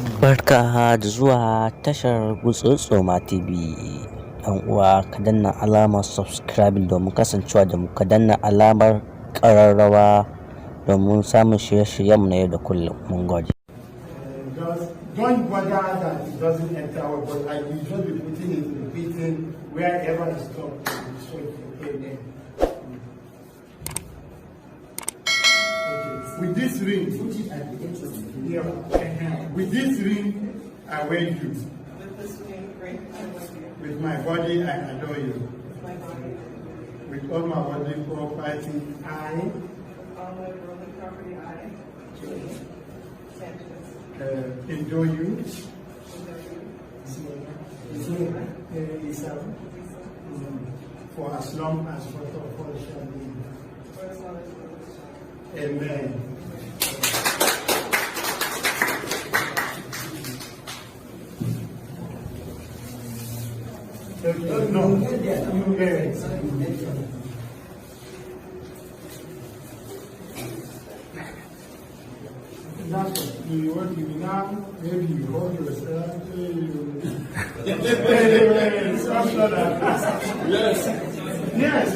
Barka da zuwa tashar Gutsotsoma TV. Ɗan uwa ka danna alamar subscribing domin kasancewa da mu, ka danna alamar ƙararrawa domin samun shirye-shiryenmu na yau da kullum. Mun gode. Don't bother that it doesn't enter our but I usually be putting it, repeating wherever I stop. So, amen. Okay. With this ring, yeah, with this ring, I wed you. With this ring, I wed you. With my body, I adore you. With my body, With all my worldly property, I all my worldly property, I, Sanchez, enjoy you. For as long as protocol shall be. for as long as you live. Amen. No, you parents. That's what you want to be now. Maybe you hold yourself. Yes. Yes.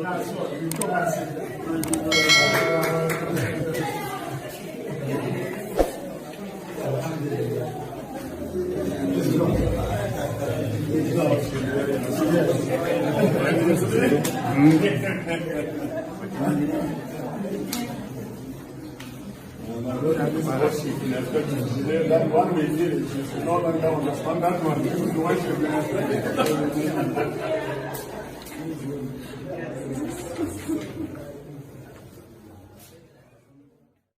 That's what you come and That one we did it, you no longer understand that one. You want to